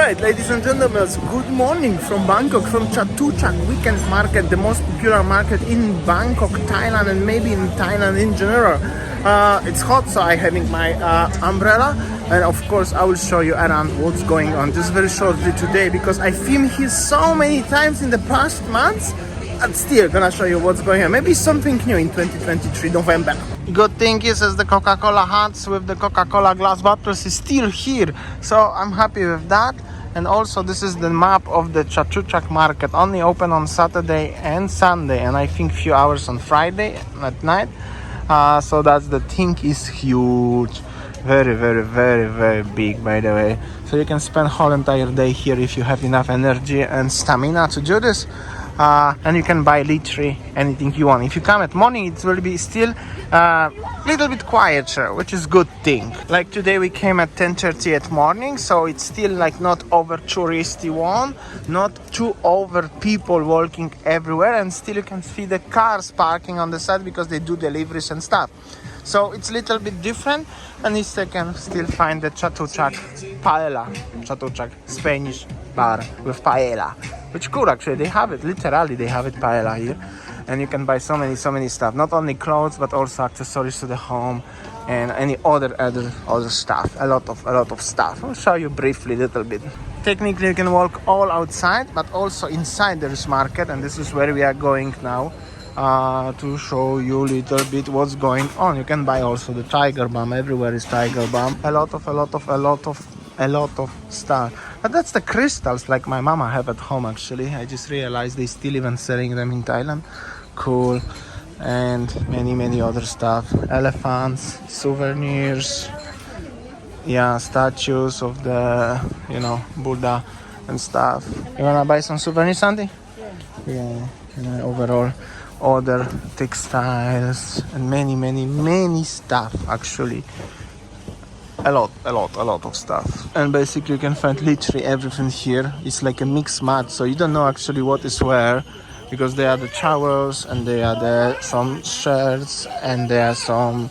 Alright, ladies and gentlemen, good morning from Bangkok, from Chatuchak weekend market, the most popular market in Bangkok, Thailand, and maybe in Thailand in general. It's hot, so I'm having my umbrella, and of course I will show you around what's going on just very shortly today, because I filmed here so many times in the past months. I'm still gonna show you what's going on. Maybe something new in 2023 November. Good thing is, as the Coca-Cola huts with the Coca-Cola glass bottles is still here, so I'm happy with that. And also this is the map of the Chatuchak market, only open on Saturday and Sunday, and I think few hours on Friday at night. So that's the thing is huge, very big, by the way. So you can spend whole entire day here if you have enough energy and stamina to do this. And you can buy literally anything you want. If you come at morning, it will be still little bit quieter, which is good thing. Like today we came at 10:30 at morning, so it's still like not over touristy one, not too over people walking everywhere, and still you can see the cars parking on the side because they do deliveries and stuff. So it's a little bit different, and you can still find the Chatuchak paella, Chatuchak Spanish bar with paella, which cool actually. They have it, literally they have it paella here, and you can buy so many stuff, not only clothes but also accessories to the home and any other stuff. A lot of stuff. I'll show you briefly a little bit. Technically you can walk all outside, but also inside there is market, and this is where we are going now. To show you a little bit what's going on. You can buy also the tiger balm. Everywhere is tiger balm. A lot of stuff. But that's the crystals like my mama have at home actually. I just realized they still even selling them in Thailand. Cool. And many other stuff. Elephants, souvenirs, yeah, statues of the Buddha and stuff. You wanna buy some souvenirs, Sandy? Yeah. Overall other textiles and many stuff actually. A lot of stuff. And basically you can find literally everything here. It's like a mixed match, so you don't know actually what is where, because there are the towels and there are some shirts and there are some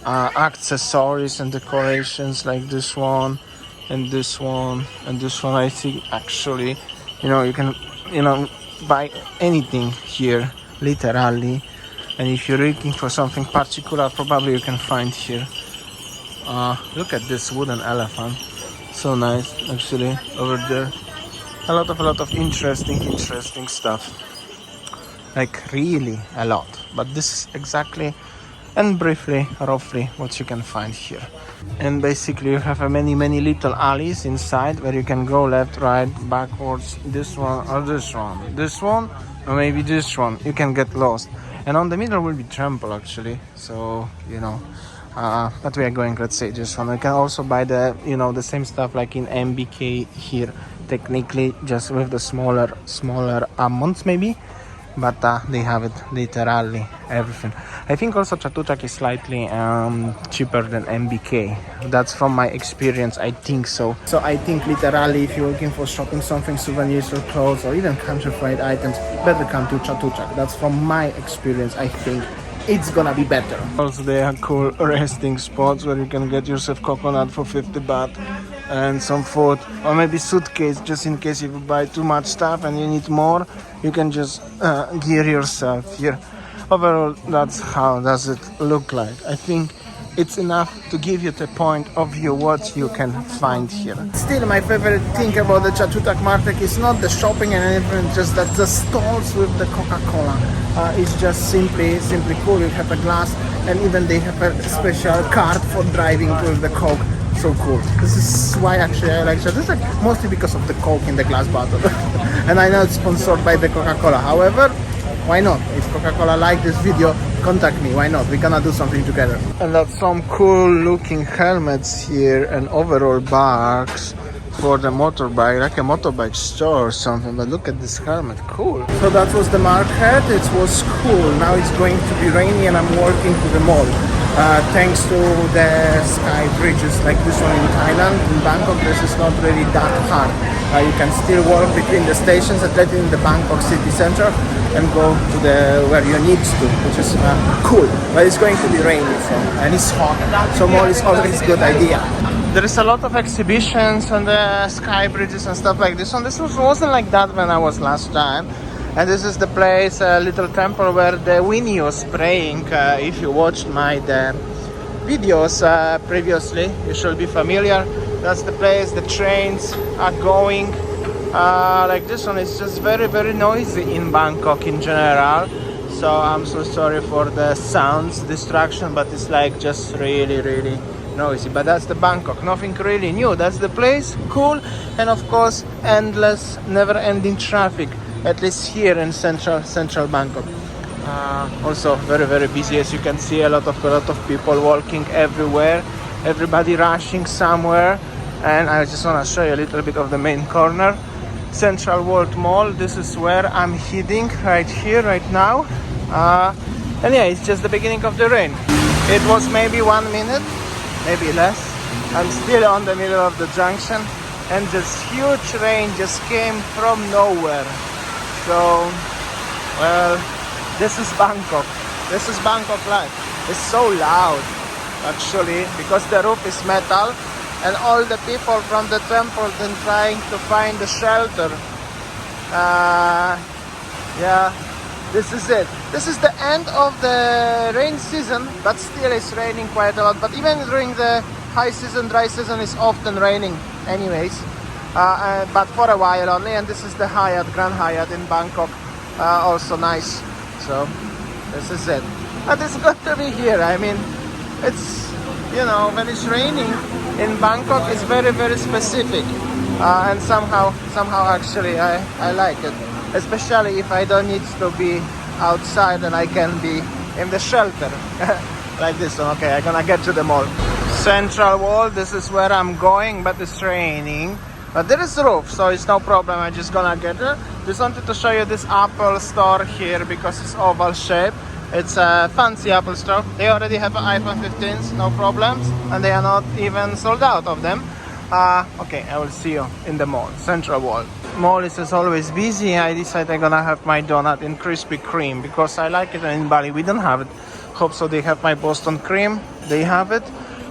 accessories and decorations like this one and this one and this one. I think actually you can buy anything here literally, and if you're looking for something particular, probably you can find here. Look at this wooden elephant, so nice actually over there. A lot of interesting stuff, like really a lot. But this is exactly and briefly roughly what you can find here. And basically you have many little alleys inside where you can go left, right, backwards, this one or this one or maybe this one. You can get lost, and on the middle will be trample actually, so but we are going, let's say, this one. You can also buy the the same stuff like in MBK here, technically just with the smaller amounts maybe, but they have it literally everything. I think also Chatuchak is slightly cheaper than MBK. That's from my experience, I think so. So I think literally if you're looking for shopping something, souvenirs or clothes or even counterfeit items, better come to Chatuchak. That's from my experience. I think it's gonna be better. Also they are cool resting spots where you can get yourself coconut for 50 baht and some food, or maybe suitcase, just in case if you buy too much stuff and you need more, you can just gear yourself here. Overall, that's how does it look like. I think it's enough to give you the point of view what you can find here. Still, my favorite thing about the Chatuchak market is not the shopping and anything, just that the stalls with the Coca-Cola is just simply cool. You have a glass, and even they have a special card for driving with the Coke. So cool. This is why actually I like Chatuchak, mostly because of the Coke in the glass bottle. And I know it's sponsored by the Coca-Cola. However, why not? If Coca-Cola like this video, contact me. Why not? We're gonna do something together. And that's some cool looking helmets here and overall bags for the motorbike, like a motorbike store or something. But look at this helmet, cool. So that was the market. It was cool. Now it's going to be rainy and I'm walking to the mall. Thanks to the sky bridges like this one in Thailand. In Bangkok, this is not really that hard. You can still walk between the stations, at least in the Bangkok city center, and go to where you need to, which is cool. But it's going to be rainy, and it's hot, so mall is always a good idea. There is a lot of exhibitions on the sky bridges and stuff like this one. Wasn't like that when I was last time. And this is the place, a little temple where the Winny was praying. If you watched my videos previously, you should be familiar. That's the place. The trains are going like this one. It's just very, very noisy in Bangkok in general. So I'm so sorry for the sounds distraction, but it's like just really, really noisy. But that's the Bangkok, nothing really new. That's the place, cool, and of course endless, never-ending traffic, at least here in central Bangkok. Also very, very busy, as you can see. A lot of people walking everywhere, everybody rushing somewhere. And I just want to show you a little bit of the main corner, Central World Mall. This is where I'm heading right here, right now. And yeah, it's just the beginning of the rain. It was maybe 1 minute, maybe less. I'm still on the middle of the junction, and this huge rain just came from nowhere. So, well, this is Bangkok. This is Bangkok life. It's so loud, actually, because the roof is metal, and all the people from the temple then trying to find the shelter. Yeah, this is it. This is the end of the rain season, but still it's raining quite a lot. But even during the high season, dry season, is often raining anyways. But for a while only. And this is the Hyatt, Grand Hyatt in Bangkok, also nice. So this is it. But it's good to be here. I mean, it's, you know, when it's raining in Bangkok, it's very, very specific. And somehow actually I like it. Especially if I don't need to be outside and I can be in the shelter. Like this one. Okay, I'm gonna get to the mall. Central Wall, this is where I'm going, but it's raining. But there is a roof, so it's no problem. I'm just gonna get there. Just wanted to show you this Apple store here because it's oval shape. It's a fancy Apple store. They already have iPhone 15s, no problems, and they are not even sold out of them. Okay, I will see you in the mall, Central Wall. Mall is as always busy. I decided I'm gonna have my donut in Krispy Kreme because I like it, and in Bali we don't have it. Hope so they have my Boston cream. They have it,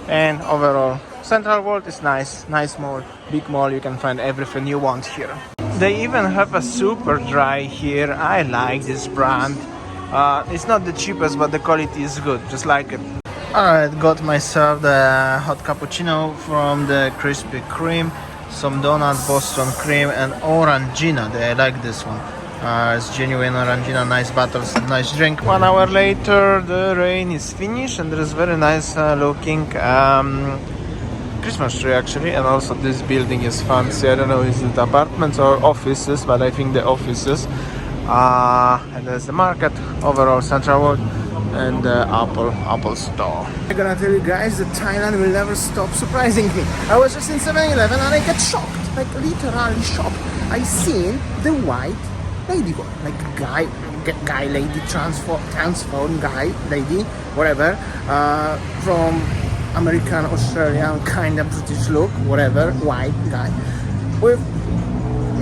and overall Central World is nice mall, big mall. You can find everything you want here. They even have a super dry here. I like this brand. It's not the cheapest, but the quality is good, just like it. Alright, got myself the hot cappuccino from the Krispy Kreme, some donut, Boston cream, and Orangina. I like this one. It's genuine Orangina, nice bottles, nice drink. 1 hour later, the rain is finished, and there is very nice looking Christmas tree actually, and also this building is fancy. I don't know, is it apartments or offices, but I think the offices. And there's the market, overall Central World, and the Apple store. I'm gonna tell you guys that Thailand will never stop surprising me. I was just in 7-Eleven and I get shocked, like literally shocked. I seen the white ladybug, like guy, lady, transform guy, lady, whatever, from American, Australian, kind of British look, whatever, white guy, with,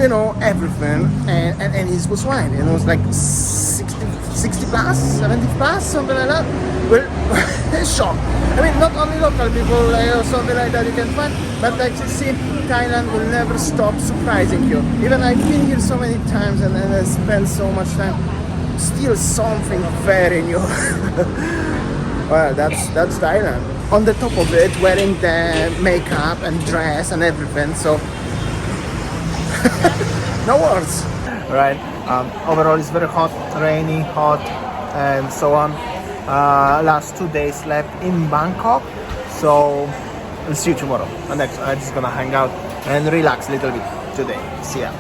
you know, everything, and he was white, and it was like 60 plus, 70 plus, something like that. Well, shocked. I mean, not only local people, or something like that you can find, but like you see, Thailand will never stop surprising you. Even I've been here so many times and I spent so much time, still something very new. Well, that's Thailand. On the top of it, wearing the makeup and dress and everything, so no words. Right. Overall, it's very hot, rainy, hot, and so on. Last 2 days left in Bangkok, so I'll see you tomorrow. And next, I'm just gonna hang out and relax a little bit today. See ya.